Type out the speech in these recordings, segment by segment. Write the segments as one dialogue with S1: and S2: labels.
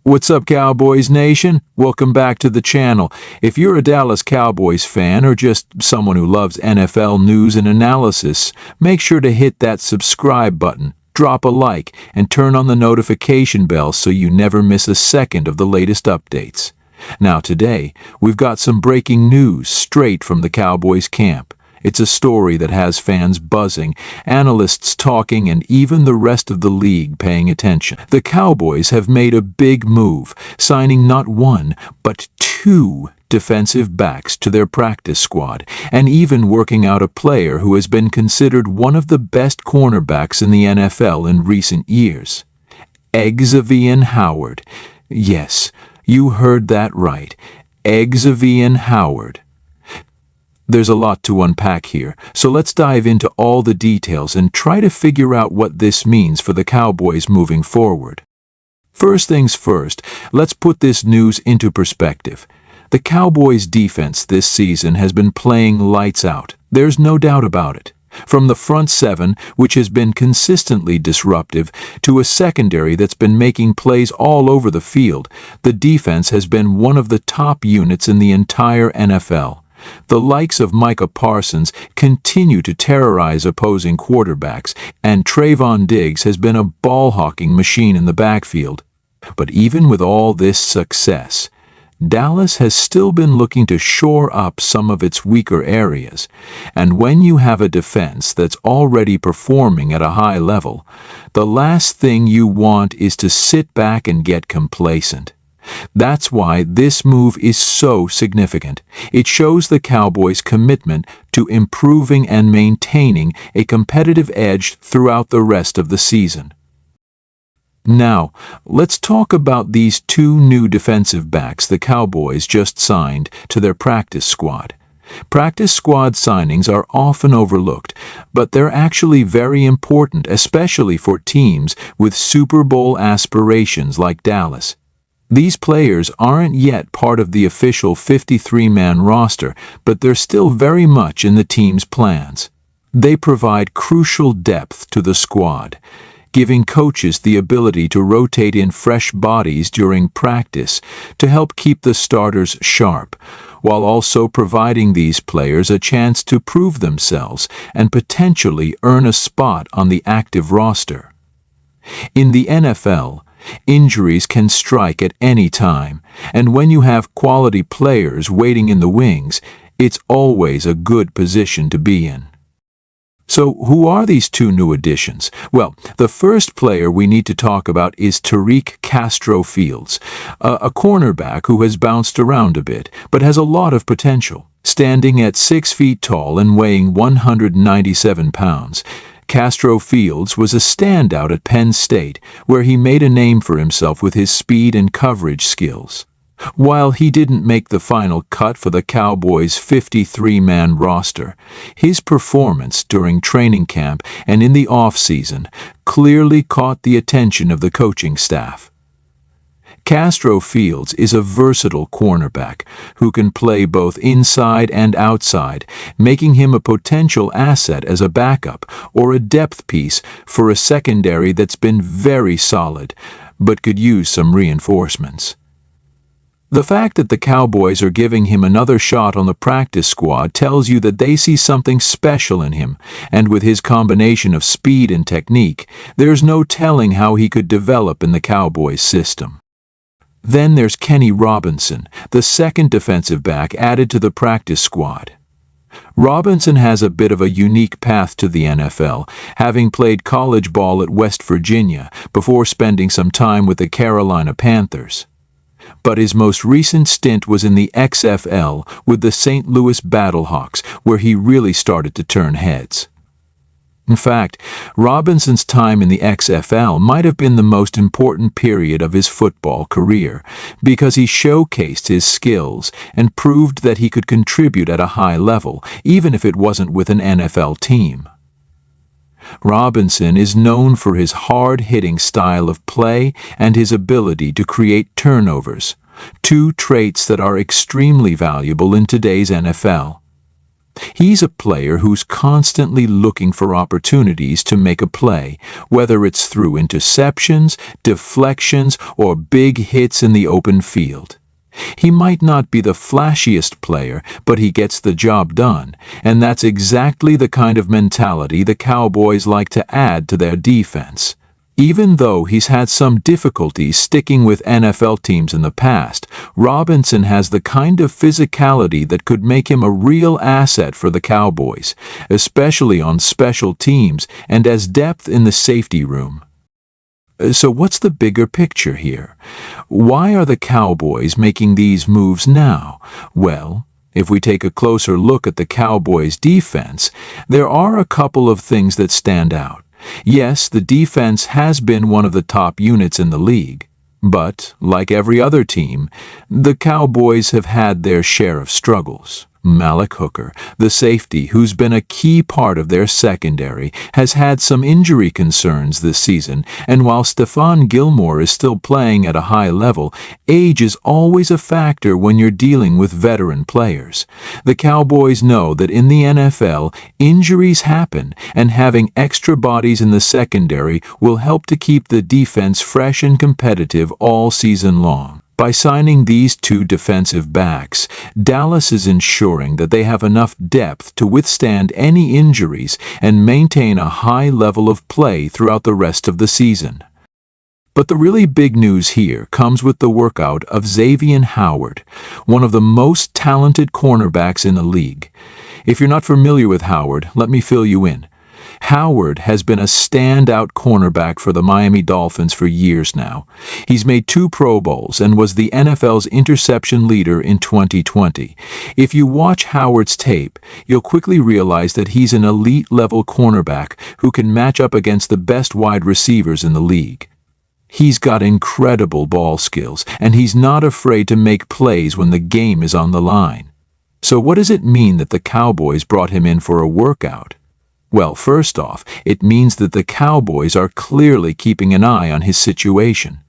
S1: What's up, Cowboys Nation? Welcome back to the channel. If you're a Dallas Cowboys fan or just someone who loves NFL news and analysis, make sure to hit that subscribe button, drop a like, and turn on the notification bell so you never miss a second of the latest updates. Now today, we've got some breaking news straight from the Cowboys camp. It's a story that has fans buzzing, analysts talking, and even the rest of the league paying attention. The Cowboys have made a big move, signing not one, but two defensive backs to their practice squad, and even working out a player who has been considered one of the best cornerbacks in the NFL in recent years. Xavien Howard. Yes, you heard that right. Xavien Howard. There's a lot to unpack here, so let's dive into all the details and try to figure out what this means for the Cowboys moving forward. First things first, let's put this news into perspective. The Cowboys' defense this season has been playing lights out. There's no doubt about it. From the front seven, which has been consistently disruptive, to a secondary that's been making plays all over the field, the defense has been one of the top units in the entire NFL. The likes of Micah Parsons continue to terrorize opposing quarterbacks, and Trayvon Diggs has been a ball-hawking machine in the backfield. But even with all this success, Dallas has still been looking to shore up some of its weaker areas. And when you have a defense that's already performing at a high level, the last thing you want is to sit back and get complacent. That's why this move is so significant. It shows the Cowboys' commitment to improving and maintaining a competitive edge throughout the rest of the season. Now, let's talk about these two new defensive backs the Cowboys just signed to their practice squad. Practice squad signings are often overlooked, but they're actually very important, especially for teams with Super Bowl aspirations like Dallas. These players aren't yet part of the official 53-man roster, but they're still very much in the team's plans. They provide crucial depth to the squad, giving coaches the ability to rotate in fresh bodies during practice to help keep the starters sharp, while also providing these players a chance to prove themselves and potentially earn a spot on the active roster. In the NFL, injuries can strike at any time, and when you have quality players waiting in the wings, it's always a good position to be in. So, who are these two new additions? Well, the first player we need to talk about is Tariq Castro-Fields, a cornerback who has bounced around a bit, but has a lot of potential. Standing at 6 feet tall and weighing 197 pounds, Castro-Fields was a standout at Penn State, where he made a name for himself with his speed and coverage skills. While he didn't make the final cut for the Cowboys' 53-man roster, his performance during training camp and in the off-season clearly caught the attention of the coaching staff. Castro-Fields is a versatile cornerback who can play both inside and outside, making him a potential asset as a backup or a depth piece for a secondary that's been very solid, but could use some reinforcements. The fact that the Cowboys are giving him another shot on the practice squad tells you that they see something special in him, and with his combination of speed and technique, there's no telling how he could develop in the Cowboys system. Then there's Kenny Robinson, the second defensive back added to the practice squad. Robinson has a bit of a unique path to the NFL, having played college ball at West Virginia before spending some time with the Carolina Panthers. But his most recent stint was in the XFL with the St. Louis Battlehawks, where he really started to turn heads. In fact, Robinson's time in the XFL might have been the most important period of his football career, because he showcased his skills and proved that he could contribute at a high level, even if it wasn't with an NFL team. Robinson is known for his hard-hitting style of play and his ability to create turnovers, two traits that are extremely valuable in today's NFL. He's a player who's constantly looking for opportunities to make a play, whether it's through interceptions, deflections, or big hits in the open field. He might not be the flashiest player, but he gets the job done, and that's exactly the kind of mentality the Cowboys like to add to their defense. Even though he's had some difficulties sticking with NFL teams in the past, Robinson has the kind of physicality that could make him a real asset for the Cowboys, especially on special teams and as depth in the safety room. So what's the bigger picture here? Why are the Cowboys making these moves now? Well, if we take a closer look at the Cowboys' defense, there are a couple of things that stand out. Yes, the defense has been one of the top units in the league, but, like every other team, the Cowboys have had their share of struggles. Malik Hooker, the safety who's been a key part of their secondary, has had some injury concerns this season, and while Stephon Gilmore is still playing at a high level, age is always a factor when you're dealing with veteran players. The Cowboys know that in the NFL, injuries happen, and having extra bodies in the secondary will help to keep the defense fresh and competitive all season long. By signing these two defensive backs, Dallas is ensuring that they have enough depth to withstand any injuries and maintain a high level of play throughout the rest of the season. But the really big news here comes with the workout of Xavien Howard, one of the most talented cornerbacks in the league. If you're not familiar with Howard, let me fill you in. Howard has been a standout cornerback for the Miami Dolphins for years now. He's made 2 Pro Bowls and was the NFL's interception leader in 2020. If you watch Howard's tape, you'll quickly realize that he's an elite-level cornerback who can match up against the best wide receivers in the league. He's got incredible ball skills, and he's not afraid to make plays when the game is on the line. So what does it mean that the Cowboys brought him in for a workout? Well, first off, it means that the Cowboys are clearly keeping an eye on his situation.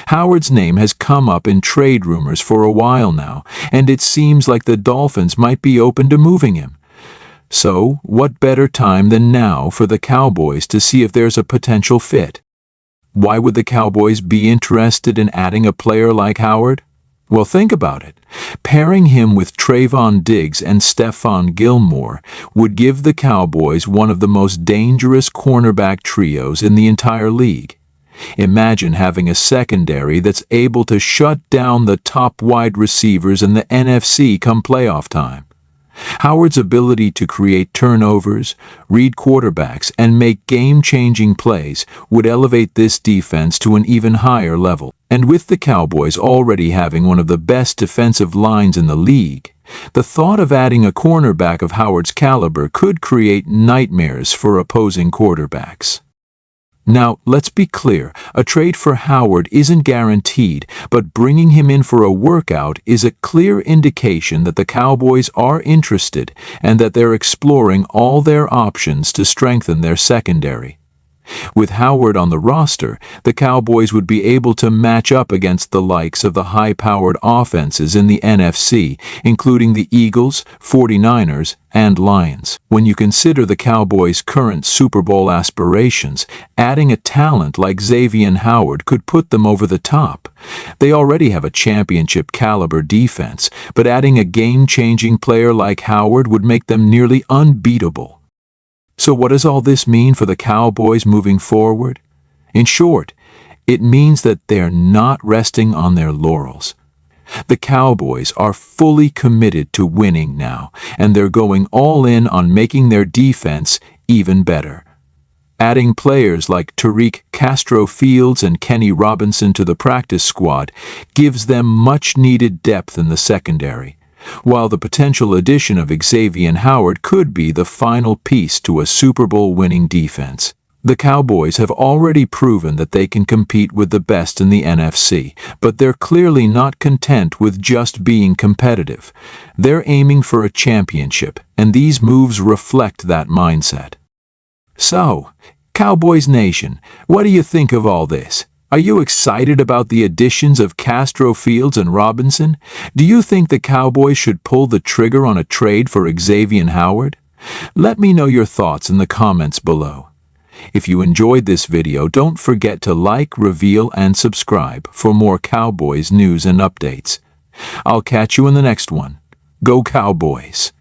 S1: Howard's name has come up in trade rumors for a while now, and it seems like the Dolphins might be open to moving him. So, what better time than now for the Cowboys to see if there's a potential fit? Why would the Cowboys be interested in adding a player like Howard? Well, think about it. Pairing him with Trayvon Diggs and Stephon Gilmore would give the Cowboys one of the most dangerous cornerback trios in the entire league. Imagine having a secondary that's able to shut down the top wide receivers in the NFC come playoff time. Howard's ability to create turnovers, read quarterbacks, and make game-changing plays would elevate this defense to an even higher level. And with the Cowboys already having one of the best defensive lines in the league, the thought of adding a cornerback of Howard's caliber could create nightmares for opposing quarterbacks. Now, let's be clear, a trade for Howard isn't guaranteed, but bringing him in for a workout is a clear indication that the Cowboys are interested and that they're exploring all their options to strengthen their secondary. With Howard on the roster, the Cowboys would be able to match up against the likes of the high-powered offenses in the NFC, including the Eagles, 49ers, and Lions. When you consider the Cowboys' current Super Bowl aspirations, adding a talent like Xavien Howard could put them over the top. They already have a championship-caliber defense, but adding a game-changing player like Howard would make them nearly unbeatable. So what does all this mean for the Cowboys moving forward? In short, it means that they're not resting on their laurels. The Cowboys are fully committed to winning now, and they're going all in on making their defense even better. Adding players like Tariq Castro-Fields and Kenny Robinson to the practice squad gives them much-needed depth in the secondary, while the potential addition of Xavien Howard could be the final piece to a Super Bowl winning defense. The Cowboys have already proven that they can compete with the best in the NFC, but they're clearly not content with just being competitive. They're aiming for a championship, and these moves reflect that mindset. So, Cowboys Nation, what do you think of all this? Are you excited about the additions of Castro Fields and Robinson? Do you think the Cowboys should pull the trigger on a trade for Xavien Howard? Let me know your thoughts in the comments below. If you enjoyed this video, don't forget to like, reveal, and subscribe for more Cowboys news and updates. I'll catch you in the next one. Go Cowboys!